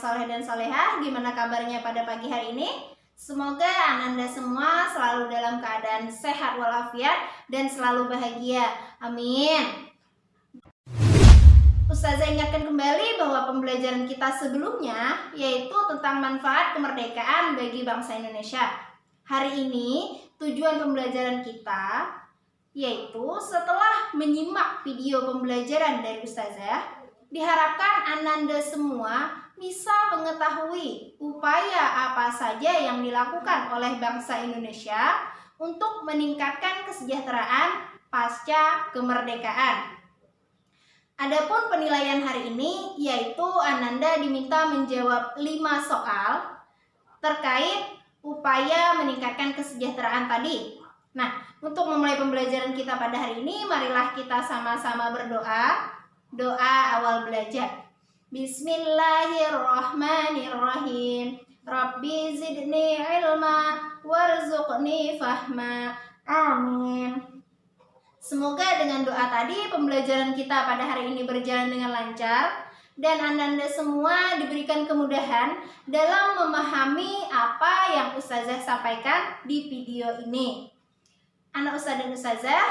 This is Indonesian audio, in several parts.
soleh dan solehah. Gimana kabarnya pada pagi hari ini? Semoga Ananda semua selalu dalam keadaan sehat walafiat dan selalu bahagia. Amin. Ustazah ingatkan kembali bahwa pembelajaran kita sebelumnya yaitu tentang manfaat kemerdekaan bagi bangsa Indonesia. Hari ini tujuan pembelajaran kita yaitu setelah menyimak video pembelajaran dari Ustazah, diharapkan Ananda semua bisa mengetahui upaya apa saja yang dilakukan oleh bangsa Indonesia untuk meningkatkan kesejahteraan pasca kemerdekaan. Adapun penilaian hari ini yaitu Ananda diminta menjawab 5 soal terkait upaya meningkatkan kesejahteraan tadi. Nah, untuk memulai pembelajaran kita pada hari ini, marilah kita sama-sama berdoa. Doa awal belajar. Bismillahirrahmanirrahim. Rabbi zidni ilma warzuqni fahma. Amin. Semoga dengan doa tadi pembelajaran kita pada hari ini berjalan dengan lancar dan Ananda semua diberikan kemudahan dalam memahami apa yang Ustazah sampaikan di video ini. Anak Ustazah dan Ustazah,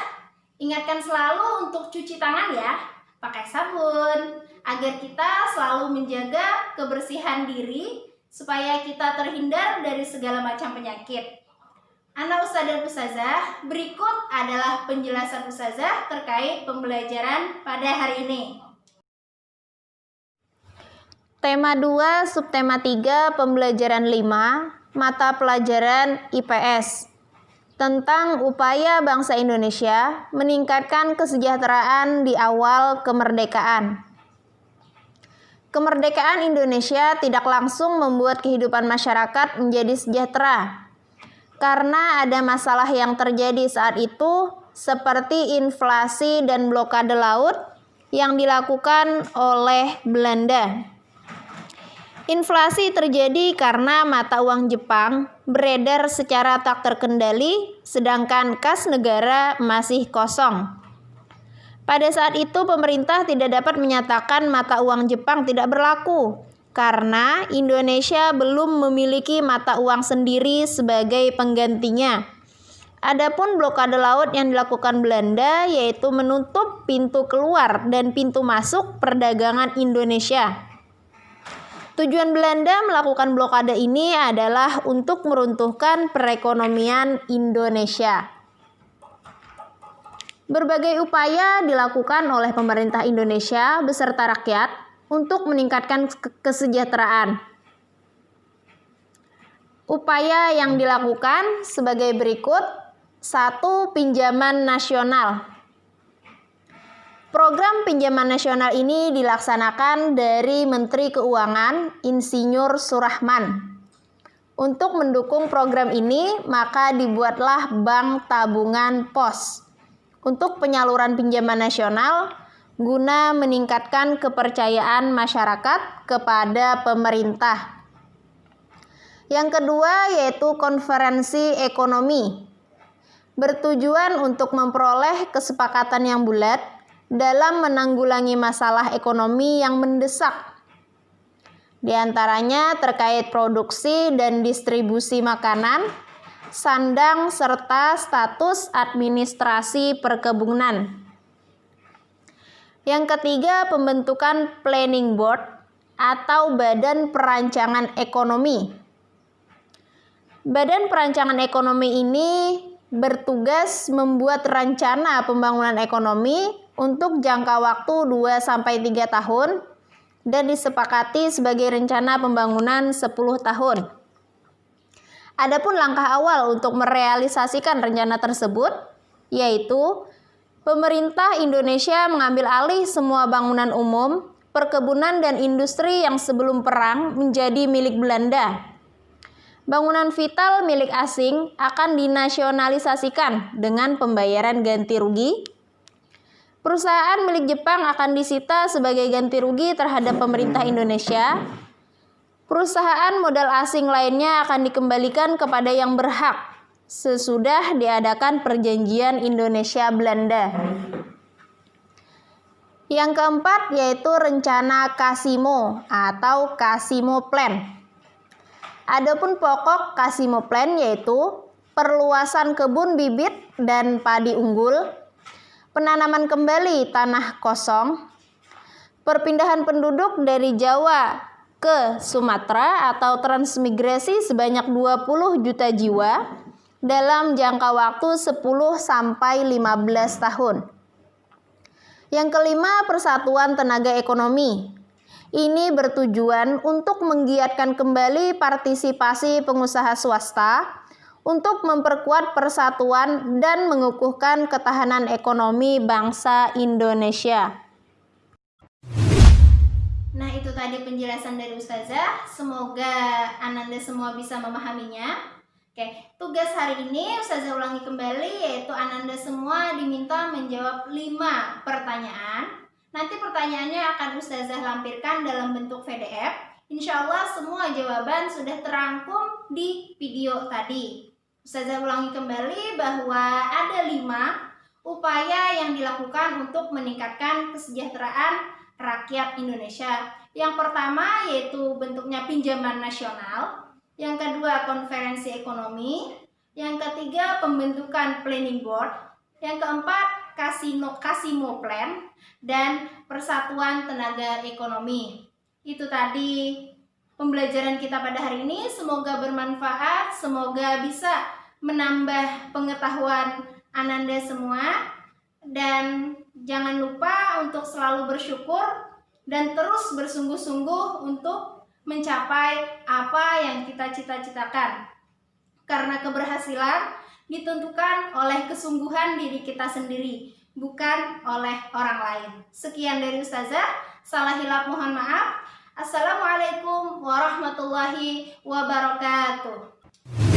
ingatkan selalu untuk cuci tangan ya, pakai sabun, agar kita selalu menjaga kebersihan diri supaya kita terhindar dari segala macam penyakit. Anak Ustazah dan Ustazah, berikut adalah penjelasan Ustazah terkait pembelajaran pada hari ini. Tema 2, subtema 3, pembelajaran 5, mata pelajaran IPS. Tentang upaya bangsa Indonesia meningkatkan kesejahteraan di awal kemerdekaan. Kemerdekaan Indonesia tidak langsung membuat kehidupan masyarakat menjadi sejahtera, karena ada masalah yang terjadi saat itu seperti inflasi dan blokade laut yang dilakukan oleh Belanda. Inflasi terjadi karena mata uang Jepang beredar secara tak terkendali, sedangkan kas negara masih kosong. Pada saat itu pemerintah tidak dapat menyatakan mata uang Jepang tidak berlaku, karena Indonesia belum memiliki mata uang sendiri sebagai penggantinya. Adapun blokade laut yang dilakukan Belanda yaitu menutup pintu keluar dan pintu masuk perdagangan Indonesia. Tujuan Belanda melakukan blokade ini adalah untuk meruntuhkan perekonomian Indonesia. Berbagai upaya dilakukan oleh pemerintah Indonesia beserta rakyat untuk meningkatkan kesejahteraan. Upaya yang dilakukan sebagai berikut. 1. Pinjaman nasional. Program pinjaman nasional ini dilaksanakan dari Menteri Keuangan Insinyur Surahman. Untuk mendukung program ini, maka dibuatlah Bank Tabungan Pos untuk penyaluran pinjaman nasional guna meningkatkan kepercayaan masyarakat kepada pemerintah. Yang kedua yaitu konferensi ekonomi, bertujuan untuk memperoleh kesepakatan yang bulat dalam menanggulangi masalah ekonomi yang mendesak. Di antaranya terkait produksi dan distribusi makanan, sandang, serta status administrasi perkebunan. Yang ketiga, pembentukan Planning Board atau Badan Perancangan Ekonomi. Badan Perancangan Ekonomi ini bertugas membuat rencana pembangunan ekonomi untuk jangka waktu 2-3 tahun dan disepakati sebagai rencana pembangunan 10 tahun. Adapun langkah awal untuk merealisasikan rencana tersebut yaitu pemerintah Indonesia mengambil alih semua bangunan umum, perkebunan dan industri yang sebelum perang menjadi milik Belanda. Bangunan vital milik asing akan dinasionalisasikan dengan pembayaran ganti rugi. Perusahaan milik Jepang akan disita sebagai ganti rugi terhadap pemerintah Indonesia. Perusahaan modal asing lainnya akan dikembalikan kepada yang berhak sesudah diadakan perjanjian Indonesia-Belanda. Yang keempat yaitu rencana Casimo atau Casimo Plan. Adapun pokok Casimo Plan yaitu perluasan kebun bibit dan padi unggul, penanaman kembali tanah kosong, perpindahan penduduk dari Jawa ke Sumatera atau transmigrasi sebanyak 20 juta jiwa dalam jangka waktu 10 sampai 15 tahun. Yang kelima, persatuan tenaga ekonomi. Ini bertujuan untuk menggiatkan kembali partisipasi pengusaha swasta untuk memperkuat persatuan dan mengukuhkan ketahanan ekonomi bangsa Indonesia. Nah, itu tadi penjelasan dari Ustazah. Semoga Ananda semua bisa memahaminya. Oke, tugas hari ini Ustazah ulangi kembali, yaitu Ananda semua diminta menjawab 5 pertanyaan. Nanti pertanyaannya akan Ustazah lampirkan dalam bentuk PDF. Insya Allah semua jawaban sudah terangkum di video tadi. Ustazah ulangi kembali bahwa ada 5 upaya yang dilakukan untuk meningkatkan kesejahteraan rakyat Indonesia. Yang pertama yaitu bentuknya pinjaman nasional. Yang kedua, konferensi ekonomi. Yang ketiga, pembentukan planning board. Yang keempat, Casimo Plan. Dan persatuan tenaga ekonomi. Itu tadi pembelajaran kita pada hari ini. Semoga bermanfaat. Semoga bisa menambah pengetahuan Ananda semua. Dan jangan lupa untuk selalu bersyukur dan terus bersungguh-sungguh untuk mencapai apa yang kita cita-citakan. Karena keberhasilan ditentukan oleh kesungguhan diri kita sendiri, bukan oleh orang lain. Sekian dari Ustazah, salah hilap mohon maaf. Assalamualaikum warahmatullahi wabarakatuh.